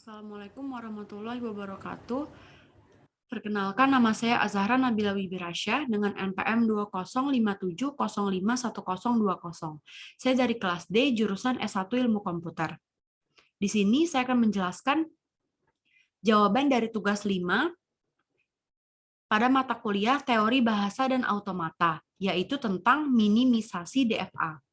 Assalamualaikum warahmatullahi wabarakatuh. Perkenalkan, nama saya Azahra Nabila Wibirasyah dengan NPM 2057051020. Saya dari kelas D, jurusan S1 Ilmu Komputer. Di sini saya akan menjelaskan jawaban dari tugas 5 pada mata kuliah Teori Bahasa dan Automata, yaitu tentang minimisasi DFA.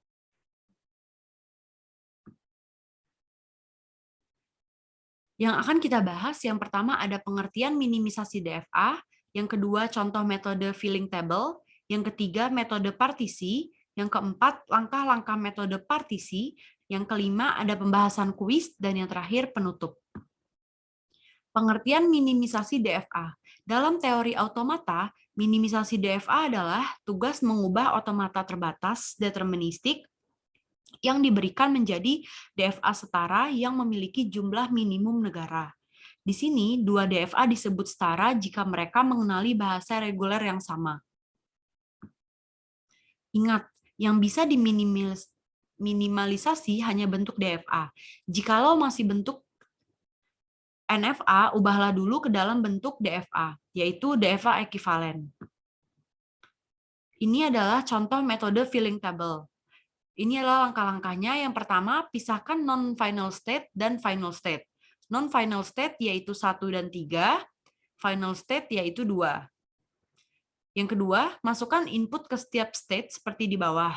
Yang akan kita bahas, yang pertama ada pengertian minimisasi DFA, yang kedua contoh metode filling table, yang ketiga metode partisi, yang keempat langkah-langkah metode partisi, yang kelima ada pembahasan kuis, dan yang terakhir penutup. Pengertian minimisasi DFA. Dalam teori automata, minimisasi DFA adalah tugas mengubah otomata terbatas deterministik yang diberikan menjadi DFA setara yang memiliki jumlah minimum negara. Di sini, dua DFA disebut setara jika mereka mengenali bahasa reguler yang sama. Ingat, yang bisa diminimalisasi hanya bentuk DFA. Jikalau masih bentuk NFA, ubahlah dulu ke dalam bentuk DFA, yaitu DFA ekivalen. Ini adalah contoh metode filling table. Ini adalah langkah-langkahnya. Yang pertama, pisahkan non-final state dan final state. Non-final state yaitu 1 dan 3, final state yaitu 2. Yang kedua, masukkan input ke setiap state seperti di bawah.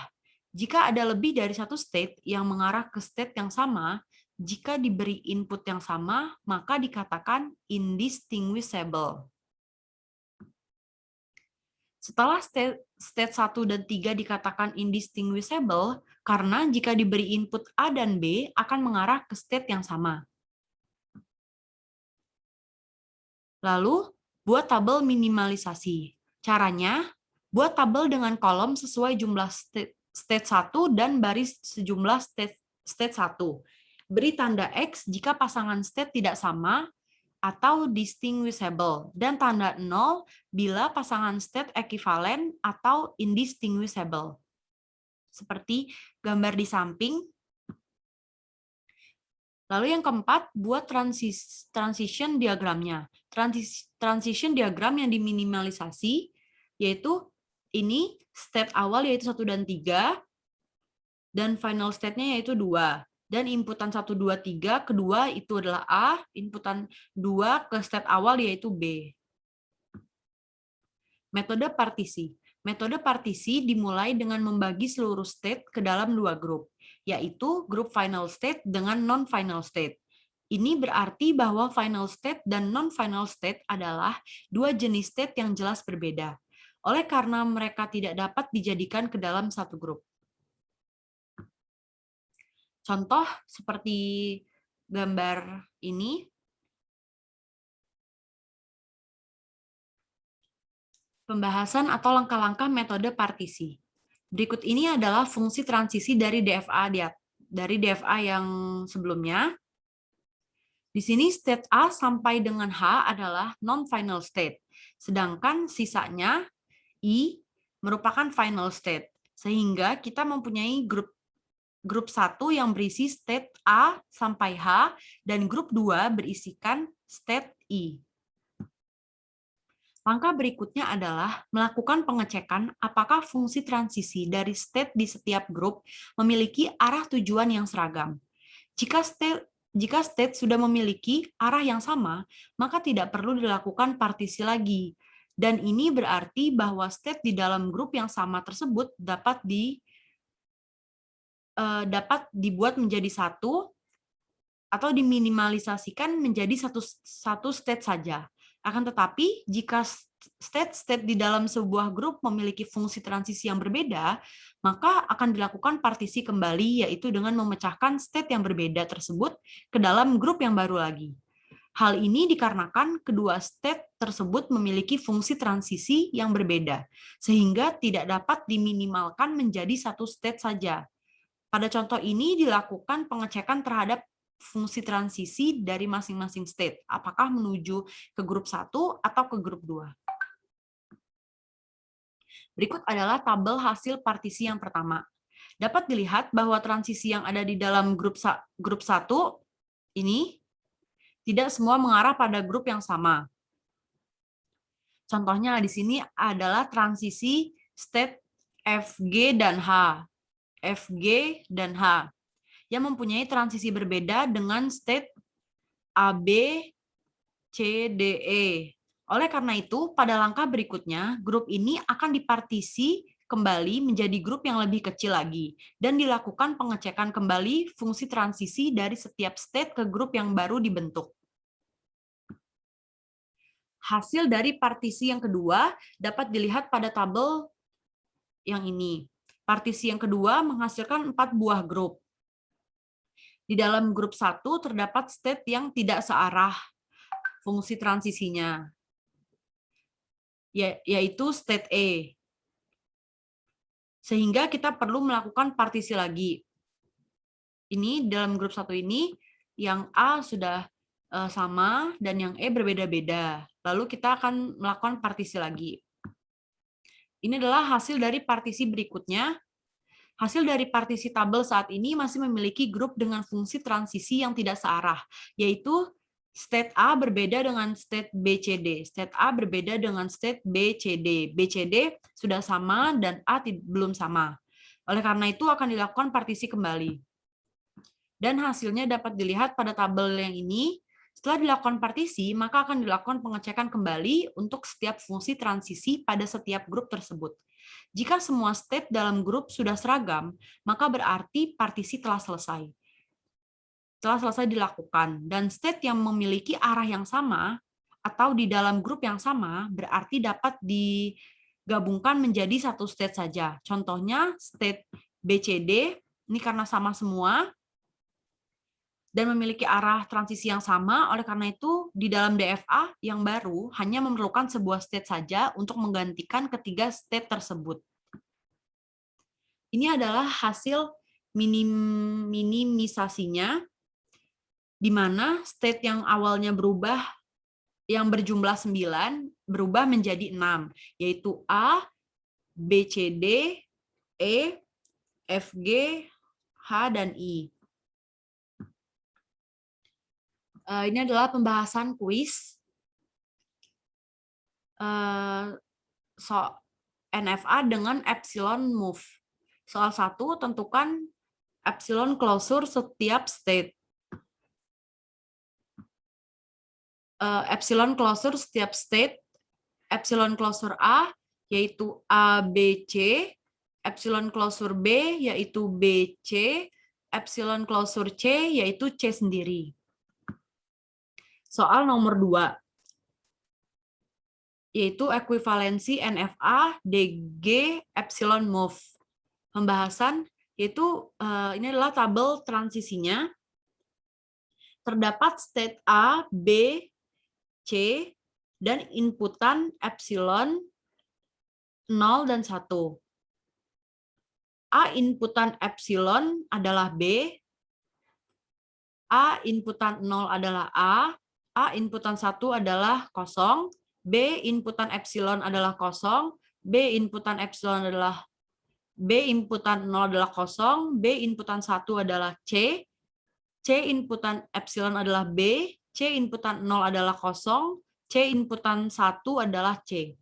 Jika ada lebih dari satu state yang mengarah ke state yang sama, jika diberi input yang sama, maka dikatakan indistinguishable. Setelah state 1 dan 3 dikatakan indistinguishable, karena jika diberi input A dan B akan mengarah ke state yang sama. Lalu, buat tabel minimalisasi. Caranya, buat tabel dengan kolom sesuai jumlah state 1 dan baris sejumlah state 1. Beri tanda X jika pasangan state tidak sama atau distinguishable, dan tanda 0 bila pasangan state ekivalen atau indistinguishable. Seperti gambar di samping. Lalu yang keempat, buat transition diagramnya. Transition diagram yang diminimalisasi, yaitu ini state awal yaitu 1 dan 3, dan final state-nya yaitu 2. Dan inputan 1, 2, 3, kedua itu adalah A, inputan 2 ke state awal yaitu B. Metode partisi. Metode partisi dimulai dengan membagi seluruh state ke dalam 2 grup, yaitu grup final state dengan non-final state. Ini berarti bahwa final state dan non-final state adalah dua jenis state yang jelas berbeda, oleh karena mereka tidak dapat dijadikan ke dalam satu grup. Contoh seperti gambar ini. Pembahasan atau langkah-langkah metode partisi. Berikut ini adalah fungsi transisi dari DFA yang sebelumnya. Di sini state A sampai dengan H adalah non-final state, sedangkan sisanya I merupakan final state. Sehingga kita mempunyai grup 1 yang berisi state A sampai H dan grup 2 berisikan state I. Langkah berikutnya adalah melakukan pengecekan apakah fungsi transisi dari state di setiap grup memiliki arah tujuan yang seragam. Jika state sudah memiliki arah yang sama, maka tidak perlu dilakukan partisi lagi. Dan ini berarti bahwa state di dalam grup yang sama tersebut dapat dibuat menjadi satu atau diminimalisasikan menjadi satu state saja. Akan tetapi, jika state di dalam sebuah grup memiliki fungsi transisi yang berbeda, maka akan dilakukan partisi kembali, yaitu dengan memecahkan state yang berbeda tersebut ke dalam grup yang baru lagi. Hal ini dikarenakan kedua state tersebut memiliki fungsi transisi yang berbeda, sehingga tidak dapat diminimalkan menjadi satu state saja. Pada contoh ini dilakukan pengecekan terhadap fungsi transisi dari masing-masing state, apakah menuju ke grup 1 atau ke grup 2. Berikut adalah tabel hasil partisi yang pertama. Dapat dilihat bahwa transisi yang ada di dalam grup 1 ini tidak semua mengarah pada grup yang sama. Contohnya di sini adalah transisi state FG dan H. FG dan H yang mempunyai transisi berbeda dengan state AB, C, D, E. Oleh karena itu, pada langkah berikutnya, grup ini akan dipartisi kembali menjadi grup yang lebih kecil lagi, dan dilakukan pengecekan kembali fungsi transisi dari setiap state ke grup yang baru dibentuk. Hasil dari partisi yang kedua dapat dilihat pada tabel yang ini. Partisi yang kedua menghasilkan 4 buah grup. Di dalam grup 1 terdapat state yang tidak searah fungsi transisinya, yaitu state E. Sehingga kita perlu melakukan partisi lagi. Ini dalam grup 1 ini, yang A sudah sama dan yang E berbeda-beda. Lalu kita akan melakukan partisi lagi. Ini adalah hasil dari partisi berikutnya. Hasil dari partisi tabel saat ini masih memiliki grup dengan fungsi transisi yang tidak searah, yaitu state A berbeda dengan state BCD. State A berbeda dengan state BCD. BCD sudah sama dan A belum sama. Oleh karena itu akan dilakukan partisi kembali. Dan hasilnya dapat dilihat pada tabel yang ini. Setelah dilakukan partisi, maka akan dilakukan pengecekan kembali untuk setiap fungsi transisi pada setiap grup tersebut. Jika semua state dalam grup sudah seragam, maka berarti partisi telah selesai. Telah selesai dilakukan, dan state yang memiliki arah yang sama atau di dalam grup yang sama berarti dapat digabungkan menjadi satu state saja. Contohnya state BCD, ini karena sama semua, dan memiliki arah transisi yang sama, oleh karena itu di dalam DFA yang baru hanya memerlukan sebuah state saja untuk menggantikan ketiga state tersebut. Ini adalah hasil minimisasinya, di mana state yang awalnya berubah, yang berjumlah 9, berubah menjadi 6, yaitu A, B, C, D, E, F, G, H, dan I. Ini adalah pembahasan kuis NFA dengan epsilon move. Soal 1, tentukan epsilon closure setiap state. Epsilon closure setiap state, epsilon closure A yaitu A, B, C, epsilon closure B yaitu B, C, epsilon closure C yaitu C sendiri. Soal nomor 2, yaitu ekuivalensi NFA DG epsilon move. Pembahasan yaitu ini adalah tabel transisinya. Terdapat state A, B, C, dan inputan epsilon 0 dan 1. A inputan epsilon adalah B, A inputan 0 adalah A inputan 1 adalah kosong, B inputan epsilon adalah kosong, B inputan epsilon adalah B inputan 0 adalah kosong, B inputan 1 adalah C, C inputan epsilon adalah B, C inputan 0 adalah kosong, C inputan 1 adalah C.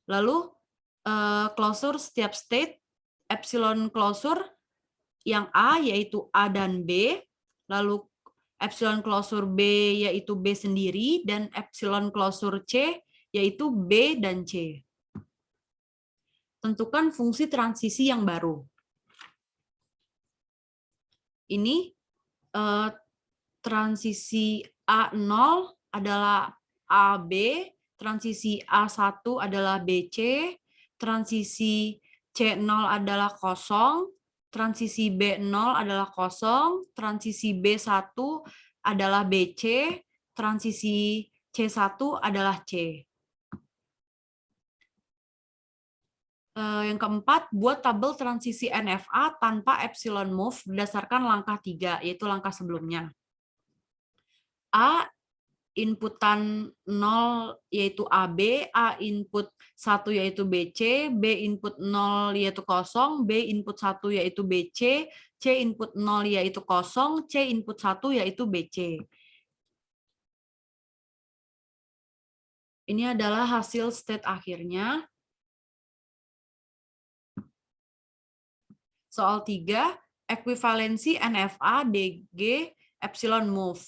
Lalu closure setiap state, epsilon closure yang A yaitu A dan B, lalu epsilon closure B yaitu B sendiri, dan epsilon closure C yaitu B dan C. Tentukan fungsi transisi yang baru. Ini transisi A0 adalah AB, transisi A1 adalah BC, transisi C0 adalah kosong, transisi B0 adalah kosong, transisi B1 adalah BC, transisi C1 adalah C. Yang keempat, buat tabel transisi NFA tanpa epsilon move berdasarkan langkah 3, yaitu langkah sebelumnya. A inputan 0 yaitu AB, A input 1 yaitu BC, B input 0 yaitu kosong, B input 1 yaitu BC, C input 0 yaitu kosong, C input 1 yaitu BC. Ini adalah hasil state akhirnya. Soal 3, ekuivalensi NFA DG epsilon move.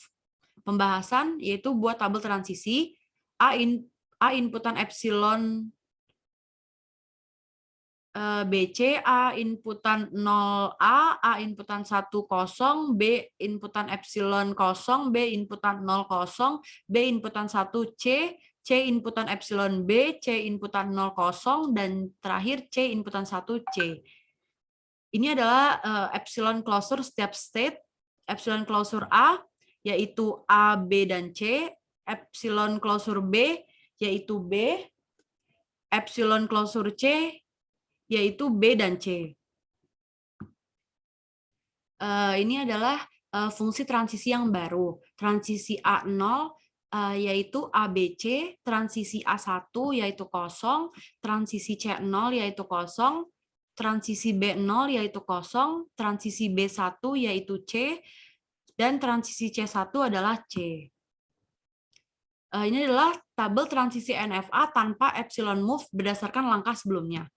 Pembahasan yaitu buat tabel transisi A inputan epsilon BC, A inputan 0A, A inputan 1 kosong, B inputan epsilon kosong, B inputan 0 kosong, B inputan 1 C, C inputan epsilon B, C inputan 0 kosong, dan terakhir C inputan 1 C. Ini adalah epsilon closure setiap state. Epsilon closure A yaitu A, B, dan C. Epsilon closure B yaitu B. Epsilon closure C yaitu B dan C. Ini adalah fungsi transisi yang baru. Transisi A0 yaitu ABC, transisi A1 yaitu kosong, transisi C0 yaitu kosong, transisi B0 yaitu kosong, transisi B1 yaitu C, dan transisi C1 adalah C. Ini adalah tabel transisi NFA tanpa epsilon move berdasarkan langkah sebelumnya.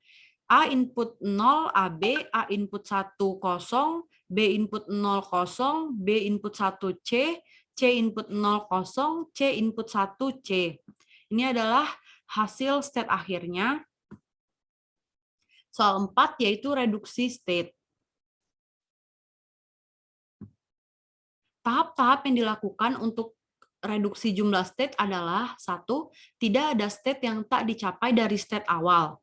A input 0 AB, A input 1 kosong, B input 0 kosong, B input 1 C, C input 0 kosong, C input 1 C. Ini adalah hasil state akhirnya. Soal 4 yaitu reduksi state. Tahap-tahap yang dilakukan untuk reduksi jumlah state adalah: 1. Tidak ada state yang tak dicapai dari state awal.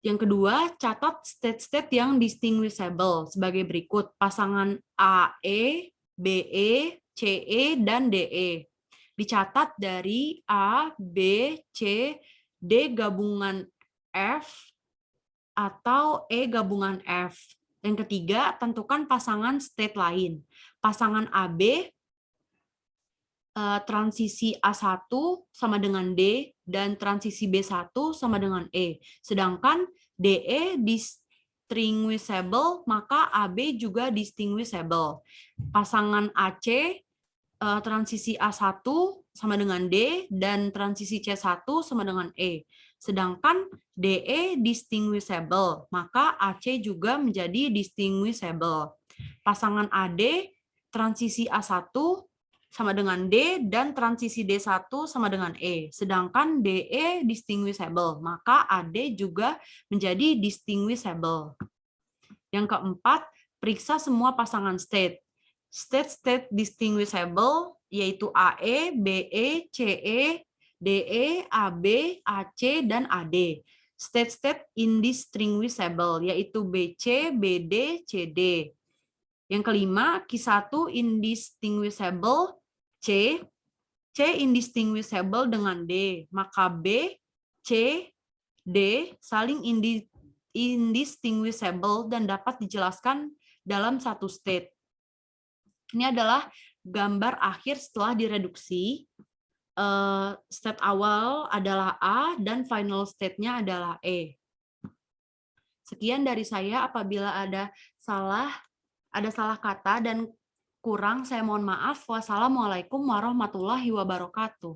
Yang kedua, catat state-state yang distinguishable sebagai berikut: pasangan AE, BE, CE, dan DE. Dicatat dari A, B, C, D gabungan F, atau E gabungan F. Yang ketiga, tentukan pasangan state lain. Pasangan AB, transisi A1 sama dengan D, dan transisi B1 sama dengan E. Sedangkan DE distinguishable, maka AB juga distinguishable. Pasangan AC, transisi A1 sama dengan D, dan transisi C1 sama dengan E. Sedangkan DE distinguishable, maka AC juga menjadi distinguishable. Pasangan AD, transisi A1 sama dengan D, dan transisi D1 sama dengan E. Sedangkan DE distinguishable, maka AD juga menjadi distinguishable. Yang keempat, periksa semua pasangan state. State-state distinguishable yaitu AE, BE, CE, DE, AB, AC, dan AD. State-state indistinguishable yaitu BC, BD, CD. Yang kelima, Q1 indistinguishable C, C indistinguishable dengan D, maka B, C, D saling indistinguishable dan dapat dijelaskan dalam satu state. Ini adalah gambar akhir setelah direduksi. State awal adalah A dan final state-nya adalah E. Sekian dari saya. Apabila ada salah kata dan kurang, saya mohon maaf. Wassalamualaikum warahmatullahi wabarakatuh.